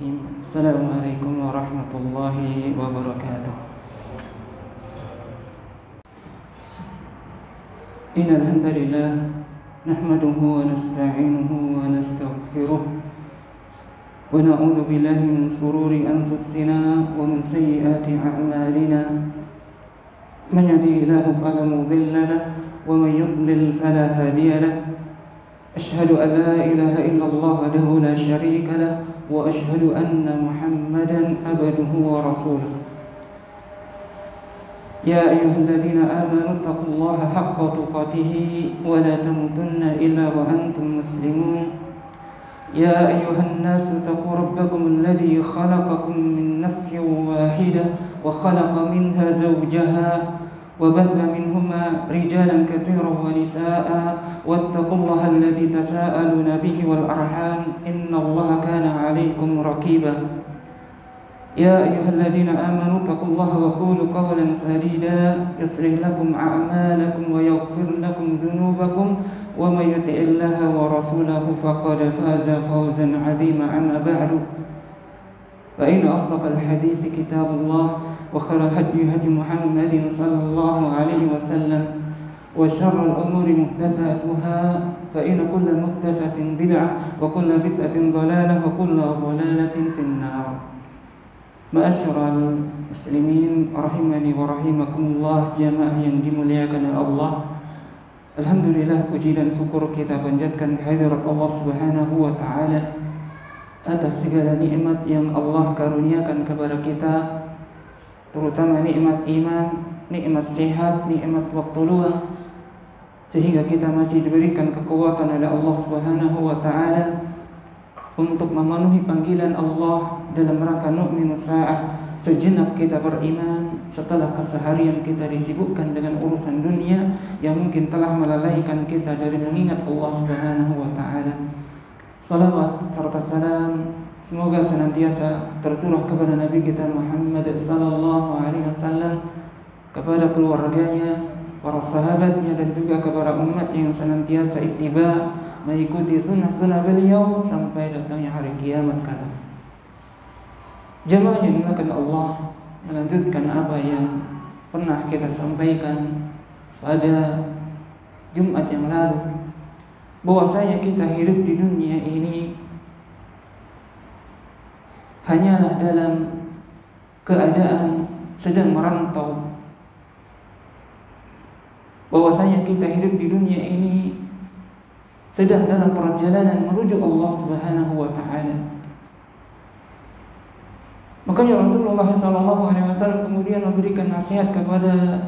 Bismillahirrahmanirrahim. Assalamualaikum warahmatullahi wabarakatuh. Innal hamdalillah nahmaduhu wa nasta'inuhu wa nastaghfiruh wa na'udzu billahi min sururi anfusina wa min sayyiati a'malina. Man yahdihillahu fala mudilla lahu wa man yudlil fala hadiya lahu. Ashhadu an la ilaha illallah wahdahu la syarika lahu wa ashhadu anna Muhammadan abduhu wa rasuluh. Ya ayyuhalladzina amanu taqullaha haqqa tuqatih wa la tamutunna illa wa antum muslimun. Ya ayyuhan nasu taqu rabbakum alladzi khalaqakum min nafsin wahidah wa khalaqa minha zawjaha وبث منهما رجالا كثيرا ونساء واتقوا الله الذي تساءلون به والأرحام إن الله كان عليكم رقيبا يا أيها الذين آمنوا اتقوا الله وقولوا قولا سديدا يصلح لكم أعمالكم ويغفر لكم ذنوبكم ومن يطع الله ورسوله فقد فاز فوزا عظيما. أما بعد فإن أصدق الحديث كتاب الله وخير الهدي هدي محمد صلى الله عليه وسلم وشر الأمور محدثاتها فإن كل محدثة بدعة وكل بدعة ضلالة وكل ضلالة في النار. Ma'asyiral muslimin rahimani wa rahimakumullah, jamaah yang dimuliakan oleh Allah. Alhamdulillah, puji dan syukur kita panjatkan kehadirat Allah Subhanahu wa taala atas segala nikmat yang Allah karuniakan kepada kita, terutama nikmat iman, nikmat sehat, nikmat waktu luang, sehingga kita masih diberikan kekuatan oleh Allah Subhanahu wa taala untuk memenuhi panggilan Allah dalam rangka nu'minu sa'ah, sejenak kita beriman setelah keseharian kita disibukkan dengan urusan dunia yang mungkin telah melalaikan kita dari mengingat Allah Subhanahu wa taala. Salawat serta salam semoga senantiasa tercurah kepada Nabi kita Muhammad sallallahu alaihi wasallam, kepada keluarganya, para sahabatnya, dan juga kepada umat yang senantiasa ittiba mengikuti sunnah-sunnah beliau sampai datangnya hari kiamat kala. Jemaah yang dimuliakan Allah, melanjutkan apa yang pernah kita sampaikan pada Jumat yang lalu, bahwasanya kita hidup di dunia ini hanyalah dalam keadaan sedang merantau. Bahwasanya kita hidup di dunia ini sedang dalam perjalanan menuju Allah Subhanahu wa taala. Makanya Rasulullah SAW kemudian memberikan nasihat kepada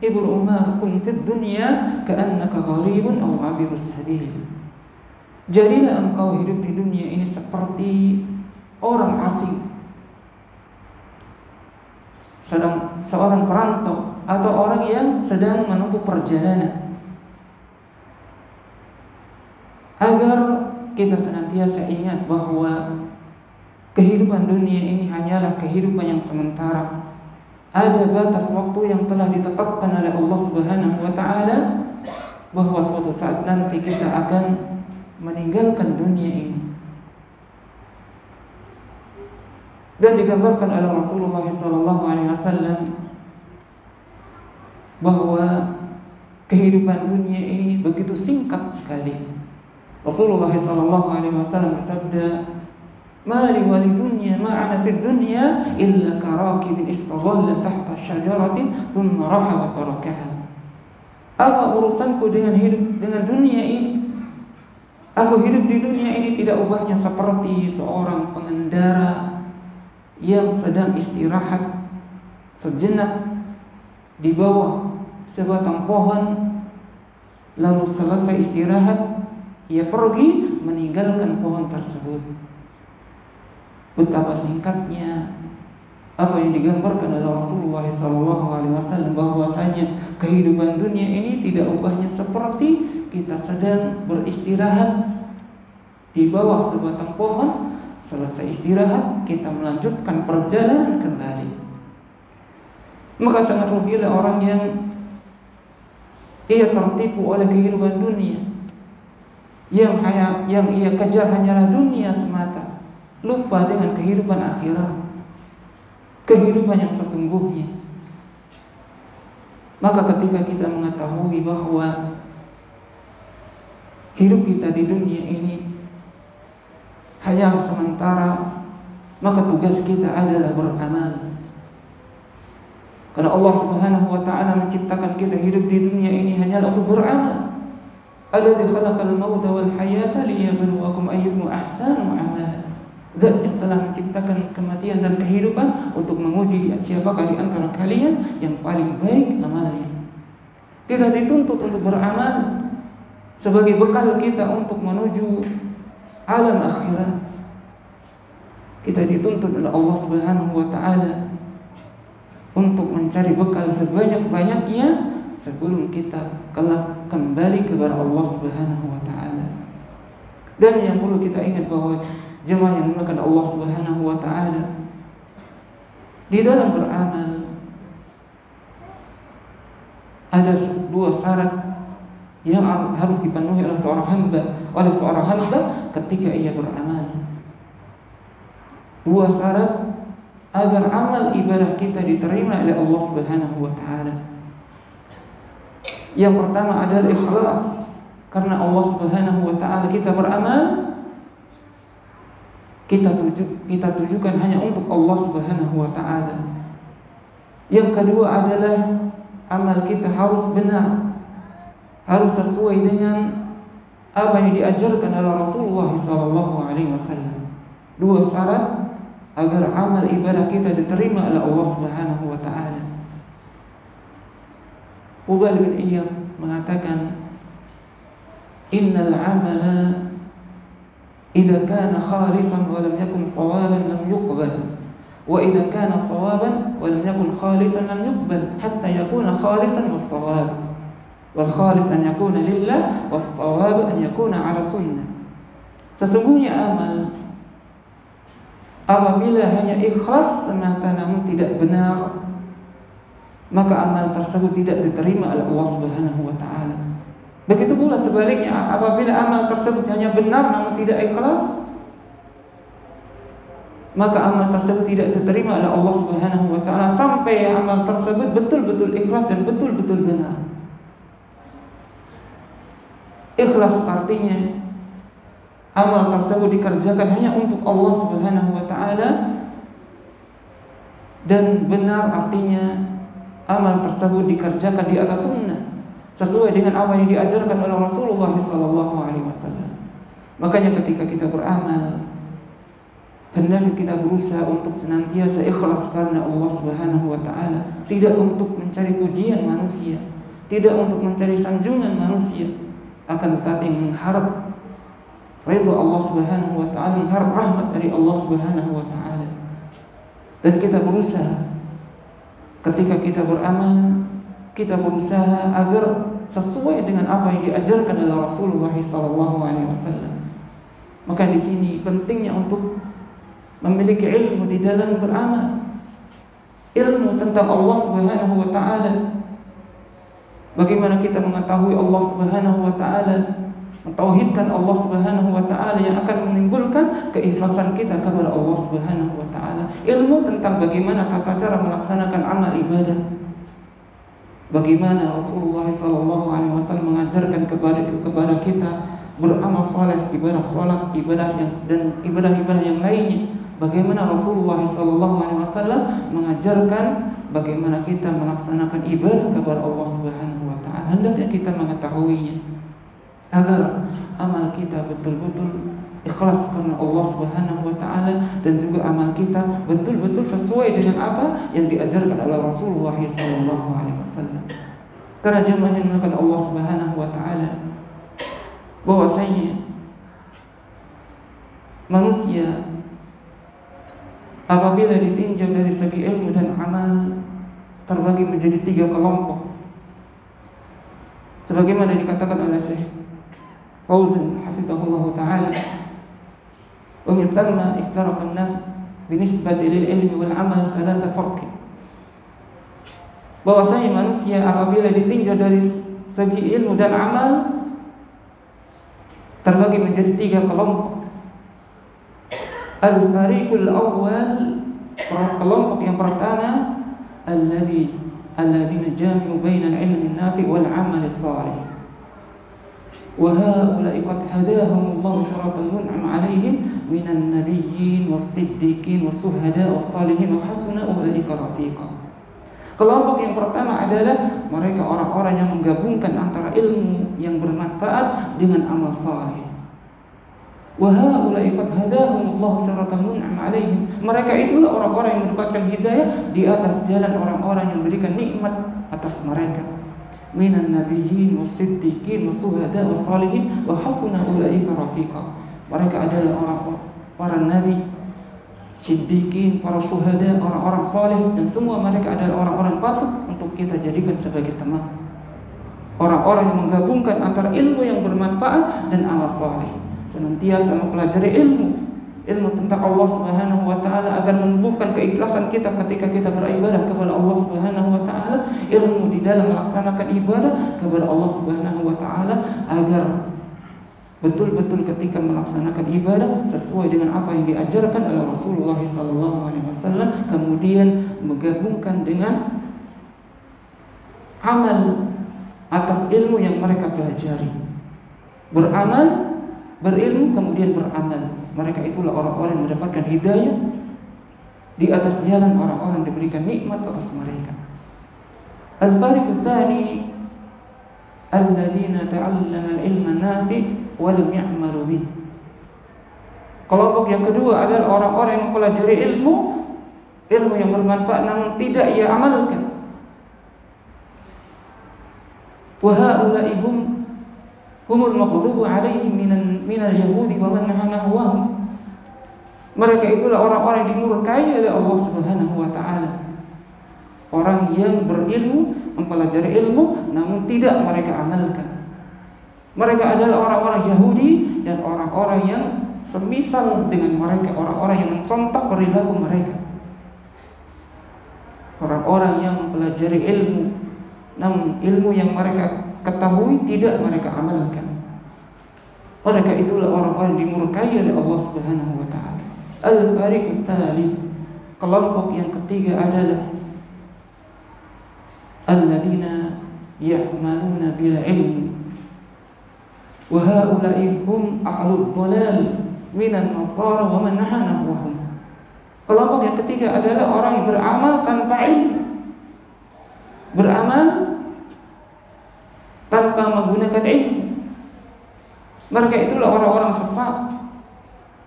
Ibnu Umar, kun fid dunya ka'annaka gharibun aw abirus sabil. Jadilah engkau hidup di dunia ini seperti orang asing, sedang seorang perantau atau orang yang sedang menempuh perjalanan, agar kita senantiasa ingat bahwa kehidupan dunia ini hanyalah kehidupan yang sementara. Ada batas waktu yang telah ditetapkan oleh Allah Subhanahu wa taala bahwa suatu saat nanti kita akan meninggalkan dunia ini. Dan digambarkan oleh Rasulullah sallallahu alaihi wasallam bahwa kehidupan dunia ini begitu singkat sekali. Rasulullah sallallahu alaihi wasallam bersabda, "Mali wali dunya ma ana fid dunya illa karakibin istadalla tahta syajaratin thumma raha wa tarakaha." Apa urusanku dengan hidup dengan dunia ini? Aku hidup di dunia ini tidak ubahnya seperti seorang pengendara yang sedang istirahat sejenak di bawah sebatang pohon, lalu selesai istirahat ia pergi meninggalkan pohon tersebut. Betapa singkatnya apa yang digambarkan oleh Rasulullah SAW, bahwasanya kehidupan dunia ini tidak ubahnya seperti kita sedang beristirahat di bawah sebatang pohon, selesai istirahat kita melanjutkan perjalanan kembali. Maka sangat rugilah orang yang ia tertipu oleh kehidupan dunia, yang ia kejar hanyalah dunia semata. lupa dengan kehidupan akhirat, kehidupan yang sesungguhnya. Maka ketika kita mengetahui bahwa hidup kita di dunia ini hanyalah sementara, maka tugas kita adalah beramal. Karena Allah Subhanahu wa ta'ala menciptakan kita hidup di dunia ini hanyalah untuk beramal. Alladzi khalaqal mauta wal hayata liyabluwakum ayyukum ahsanu amala. Zat yang telah menciptakan kematian dan kehidupan untuk menguji siapakah di antara kalian yang paling baik amalnya. Kita dituntut untuk beramal sebagai bekal kita untuk menuju alam akhirat. Kita dituntut oleh Allah Subhanahu wa ta'ala untuk mencari bekal sebanyak-banyaknya sebelum kita kelak kembali kepada Allah Subhanahu wa ta'ala. Dan yang perlu kita ingat bahwa jemaah yang dimuliakan Allah Subhanahu wa ta'ala, di dalam beramal ada dua syarat yang harus dipenuhi oleh seorang hamba ketika ia beramal. Dua syarat agar amal ibadah kita diterima oleh Allah Subhanahu wa ta'ala. Yang pertama adalah ikhlas. Karena Allah Subhanahu wa ta'ala kita beramal, kita tujukan hanya untuk Allah Subhanahu wa ta'ala. Yang kedua adalah amal kita harus benar, harus sesuai dengan apa yang diajarkan oleh Rasulullah SAW. Dua syarat agar amal ibadah kita diterima oleh Allah Subhanahu wa ta'ala. Fudail bin Iyad mengatakan, innal amala idza kana khalisan wa lam yakun sawaban lam yuqbal, wa idza kana sawaban wa lam yakun khalisan lam yuqbal, hatta yakuna khalisan was sawab, wal khalis an yakuna lillah was sawab an yakuna ala sunnah. Sesungguhnya amal apabila hanya ikhlas semata namun tidak benar, maka amal tersebut tidak diterima oleh Allah Subhanahu wa ta'ala. Begitu pula sebaliknya, apabila amal tersebut hanya benar namun tidak ikhlas, maka amal tersebut tidak diterima oleh Allah Subhanahu wa ta'ala sampai amal tersebut betul-betul ikhlas dan betul-betul benar. Ikhlas artinya amal tersebut dikerjakan hanya untuk Allah Subhanahu wa ta'ala, dan benar artinya amal tersebut dikerjakan di atas sunnah sesuai dengan apa yang diajarkan oleh Rasulullah SAW. Makanya ketika kita beramal, hendaknya kita berusaha untuk senantiasa ikhlas karena Allah Subhanahu wa ta'ala, tidak untuk mencari pujian manusia, tidak untuk mencari sanjungan manusia, akan tetapi mengharap ridha Allah Subhanahu wa ta'ala, mengharap rahmat dari Allah Subhanahu wa ta'ala. Dan kita berusaha ketika kita beramal, kita berusaha agar sesuai dengan apa yang diajarkan oleh Rasulullah SAW. Maka di sini pentingnya untuk memiliki ilmu di dalam beramal, ilmu tentang Allah Subhanahu wa ta'ala. Bagaimana kita mengetahui Allah Subhanahu wa ta'ala, mentauhidkan Allah Subhanahu wa ta'ala yang akan menimbulkan keikhlasan kita kepada Allah Subhanahu wa ta'ala. Ilmu tentang bagaimana tata cara melaksanakan amal ibadah, bagaimana Rasulullah SAW mengajarkan kepada kita beramal saleh, ibadah salat, ibadah dan ibadah-ibadah yang lainnya. Bagaimana Rasulullah SAW mengajarkan bagaimana kita melaksanakan ibadah kepada Allah Subhanahu wa ta'ala. Hendaknya kita mengetahuinya agar amal kita betul-betul ikhlas karena Allah Subhanahu wa ta'ala, dan juga amal kita betul-betul sesuai dengan apa yang diajarkan oleh Rasulullah SAW. Karena jemaah yang dimuliakan Allah Subhanahu wa ta'ala, bahwasanya manusia apabila ditinjau dari segi ilmu dan amal terbagi menjadi 3 kelompok, sebagaimana dikatakan oleh Syekh Fauzan hafizahullah ta'ala, wa min thamma iftaraqa an-nas binisbati lil ilmi wal amal 3 farq. Bahwasanya manusia apabila ditinjau dari segi ilmu dan amal terbagi menjadi 3 kelompok. Al-fariqul awal, kelompok yang pertama, alladzina jami'u bainal ilmi nafi' wal 'amal shalih. Wa haula'i qad hadahumullahu siratal mun'am 'alaihim minan nabiyyin was-siddiqin was-syuhada was-shalihin wa hasuna ulaika rafiqa. Kelompok yang pertama adalah mereka orang-orang yang menggabungkan antara ilmu yang bermanfaat dengan amal saleh. Wa haula'i qad hadahumullahu siratal mun'am 'alaihim. Mereka itulah orang-orang yang mendapatkan hidayah di atas jalan orang-orang yang memberikan nikmat atas mereka. Minan nabiyyin was-siddiqin was-syuhada was-shalihin wa hasuna ulaika rafiqa. Mereka adalah orang para nabi, siddiqin, para syuhada, orang-orang saleh, dan semua mereka adalah orang-orang patut untuk kita jadikan sebagai teman. Orang-orang yang menggabungkan antara ilmu yang bermanfaat dan amal saleh. Senantiasa mempelajari ilmu tentang Allah Subhanahu wa taala agar menumbuhkan keikhlasan kita ketika kita beribadah kepada Allah Subhanahu wa taala, ilmu di dalam melaksanakan ibadah kepada Allah Subhanahu wa taala agar betul-betul ketika melaksanakan ibadah sesuai dengan apa yang diajarkan oleh Rasulullah SAW, kemudian menggabungkan dengan amal atas ilmu yang mereka pelajari. Beramal, berilmu, kemudian beramal. Mereka itulah orang-orang yang mendapatkan hidayah di atas jalan orang-orang diberikan nikmat atas mereka. Al-fariqu tsani alladzina ta'allama al-ilma nafi' wa lam ya'malu bih. Kelompok yang kedua adalah orang-orang yang mempelajari ilmu yang bermanfaat namun tidak ia amalkan. Wa haula'i humul maghdubu 'alaihim minal yahudi wa man nahwahum. Mereka itulah orang-orang yang dimurkai oleh Allah Subhanahu wa taala. Orang yang berilmu, mempelajari ilmu namun tidak mereka amalkan. Mereka adalah orang-orang Yahudi dan orang-orang yang semisal dengan mereka, orang-orang yang mencontoh perilaku mereka. Orang-orang yang mempelajari ilmu namun ilmu yang mereka ketahui tidak mereka amalkan. Mereka itulah orang-orang dimurkai oleh Allah Subhanahu wa taala. Al-fariqu tsalits, kelompok yang ketiga adalah alladzina ya'maluna bil ilmi wa haula'i hum ahlud dhalal minan nasara wa man nahwahum. Kelompok yang ketiga adalah orang yang beramal tanpa ilmu. Beramal tanpa menggunakan ilmu. Mereka itulah orang-orang sesat.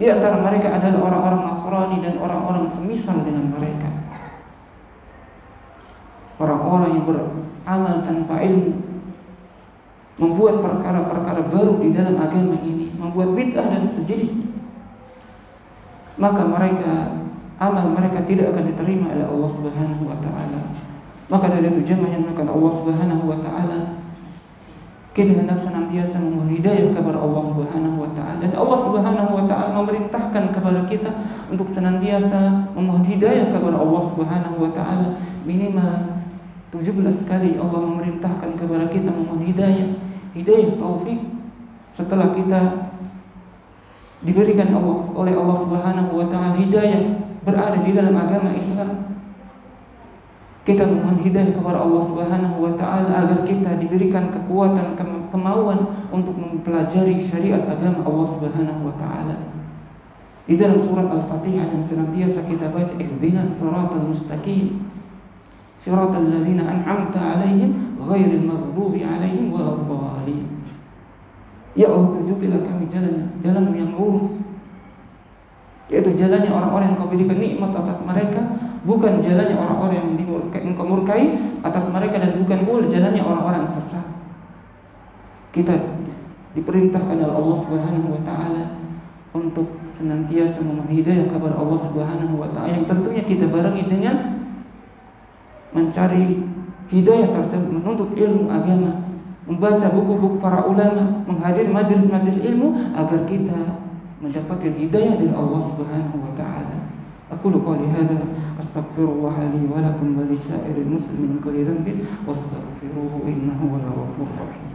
Di antara mereka adalah orang-orang Nasrani dan orang-orang semisal dengan mereka. Orang-orang yang beramal tanpa ilmu, membuat perkara-perkara baru di dalam agama ini, membuat bid'ah dan sejenisnya. Maka amal mereka tidak akan diterima oleh Allah Subhanahu wa taala. Maka dari itu jemaah yang dimuliakan Allah Subhanahu wa taala, kita hendak senantiasa memohon hidayah kepada Allah Subhanahu wa taala. Dan Allah Subhanahu wa taala memerintahkan kepada kita untuk senantiasa memohon hidayah kepada Allah Subhanahu wa taala. Minimal 17 kali Allah memerintahkan kepada kita memohon hidayah taufik setelah kita diberikan oleh Allah Subhanahu wa taala hidayah berada di dalam agama Islam. Kita memohon hidayah kepada Allah Subhanahu wa taala agar kita diberikan kekuatan, kemauan untuk mempelajari syariat agama Allah Subhanahu wa taala. Di dalam surat Al-Fatihah yang senantiasa kita baca, ihdinas siratal mustaqim, siratal ladzina an'amta 'alaihim ghairil maghdubi 'alaihim waladdallin. Ya Allah, tunjukilah kami jalan yang lurus, yaitu jalannya orang-orang yang Kau berikan nikmat atas mereka, bukan jalannya orang-orang yang Kau murkai atas mereka, dan bukan pula jalannya orang-orang yang sesat. Kita diperintahkan oleh Allah Subhanahu wa taala untuk senantiasa memohon hidayah kepada Allah Subhanahu wa taala, yang tentunya kita barengi dengan mencari hidayah tersebut, menuntut ilmu agama, membaca buku-buku para ulama, menghadiri majelis-majelis ilmu agar kita mendapatkan hidayah dari Allah Subhanahu wa taala. Aqulu qouli hadza astaghfirullah li wa lakum wa li sa'iril muslimin kulli dhanbin wastaghfiruhu innahu huwal ghafurur rahim.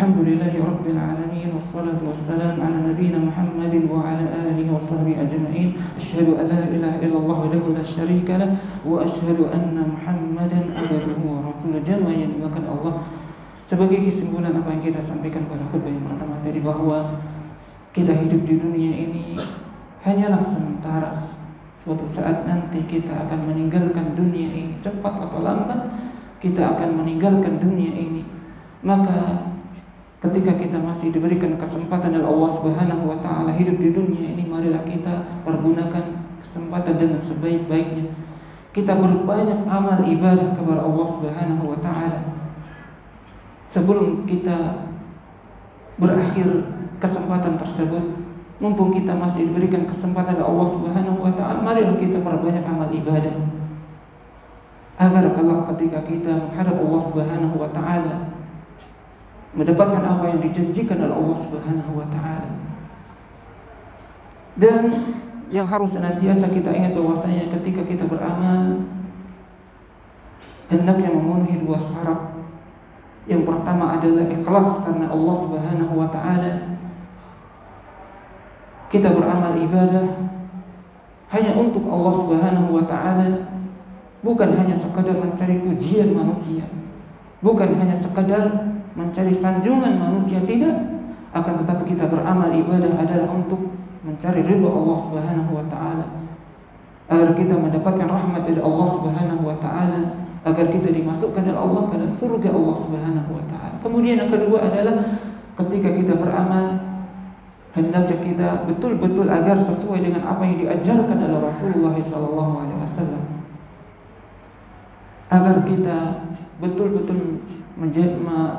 Alhamdulillahi Rabbil Alamin. Wassalatu wassalamu ala nabiyyina Muhammadin wa ala alihi wa sahbihi ajma'in. Asyhadu an la ilaha illallah wahdahu la syarika lah wa asyhadu anna Muhammadan abduhu wa rasuluh. Jamaah yang dimuliakan Allah, sebagai kesimpulan apa yang kita sampaikan pada khutbah yang pertama tadi, bahwa kita hidup di dunia ini hanyalah sementara. Suatu saat nanti kita akan meninggalkan dunia ini, cepat atau lambat kita akan meninggalkan dunia ini. Maka ketika kita masih diberikan kesempatan oleh Allah Subhanahu wa taala hidup di dunia ini, marilah kita pergunakan kesempatan dengan sebaik-baiknya. Kita berbanyak amal ibadah kepada Allah Subhanahu wa taala. Sebelum kita berakhir kesempatan tersebut, mumpung kita masih diberikan kesempatan oleh Allah Subhanahu wa taala, marilah kita perbanyak amal ibadah. Agar kelak ketika kita menghadap Allah Subhanahu wa taala, mendapatkan apa yang dijanjikan oleh Allah Subhanahu wa taala. Dan yang harus senantiasa kita ingat bahwasanya ketika kita beramal, hendaknya memenuhi dua syarat. Yang pertama adalah ikhlas karena Allah Subhanahu wa taala. Kita beramal ibadah hanya untuk Allah Subhanahu wa taala, bukan hanya sekadar mencari pujian manusia, bukan hanya sekadar mencari sanjungan manusia, tidak. Akan tetapi kita beramal ibadah adalah untuk mencari ridha Allah Subhanahu wa taala, agar kita mendapatkan rahmat dari Allah Subhanahu wa taala, agar kita dimasukkan oleh Allah ke dalam surga Allah Subhanahu wa taala. Kemudian yang kedua adalah ketika kita beramal, hendaknya kita betul-betul agar sesuai dengan apa yang diajarkan oleh Rasulullah sallallahu alaihi wasallam, agar kita betul-betul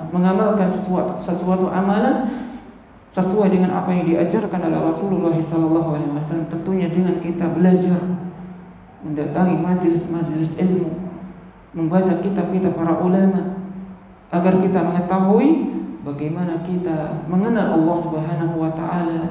mengamalkan sesuatu amalan sesuai dengan apa yang diajarkan oleh Rasulullah sallallahu alaihi wasallam. Tentunya dengan kita belajar, mendatangi majelis-majelis ilmu, membaca kitab-kitab para ulama, agar kita mengetahui bagaimana kita mengenal Allah Subhanahu wa taala,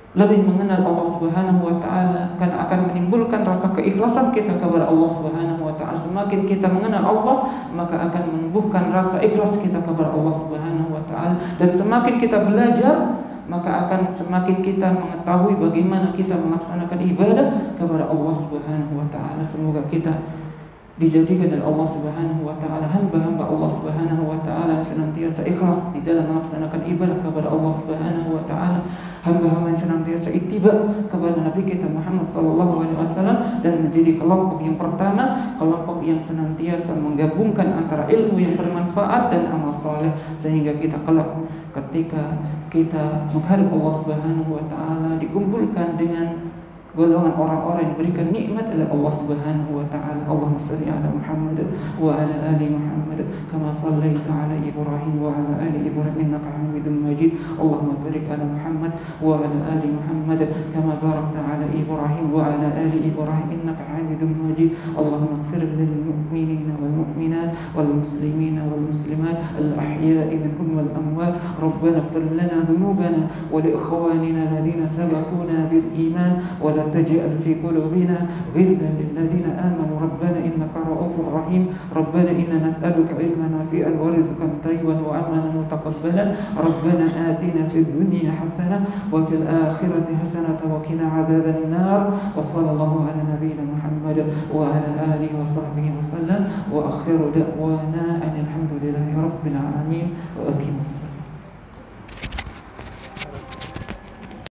lebih mengenal Allah Subhanahu wa taala, karena akan menimbulkan rasa keikhlasan kita kepada Allah Subhanahu wa taala. Semakin kita mengenal Allah, maka akan menumbuhkan rasa ikhlas kita kepada Allah Subhanahu wa taala. Dan semakin kita belajar, maka akan semakin kita mengetahui bagaimana kita melaksanakan ibadah kepada Allah Subhanahu wa taala. Semoga kita dijadikan oleh Allah Subhanahu wa taala hamba-hamba Allah Subhanahu wa taala yang senantiasa ikhlas di dalam melaksanakan ibadah kepada Allah Subhanahu wa taala, hamba-hamba yang senantiasa ittiba kepada Nabi kita Muhammad sallallahu alaihi wasallam, dan menjadi kelompok yang pertama, kelompok yang senantiasa menggabungkan antara ilmu yang bermanfaat dan amal saleh, sehingga kita kelak ketika kita menghadap Allah Subhanahu wa taala dikumpulkan dengan golongan orang-orang yang diberikan nikmat oleh Allah Subhanahu wa taala. Allahumma shalli ala Muhammad wa ala ali Muhammad kama shallaita ala Ibrahim wa ala ali Ibrahim innaka Hamidum Majid. Allahumma barik ala Muhammad wa ala ali Muhammad kama barakta ala Ibrahim wa ala ali Ibrahim innaka Hamidum Majid. Allahumma ighfir lil mu'minina wal mu'minat wal muslimina wal muslimat al ahya'i minhum wal amwat. Rabbana ighfir lana dhunubana wa li ikhwanina alladhina sabaquna bil iman wa لا تجعل في قلوبنا غلا للذين آمنوا ربنا إنك رؤوف رحيم. ربنا إنا نسألك علما نافعا ورزقا طيبا وعملا متقبلا. ربنا آتنا في الدنيا حسنة وفي الآخرة حسنة وقنا عذاب النار. وصلى الله على نبينا محمد وعلى آله وصحبه وسلم. وآخر دعوانا أن الحمد لله رب العالمين وأقم الصلاة.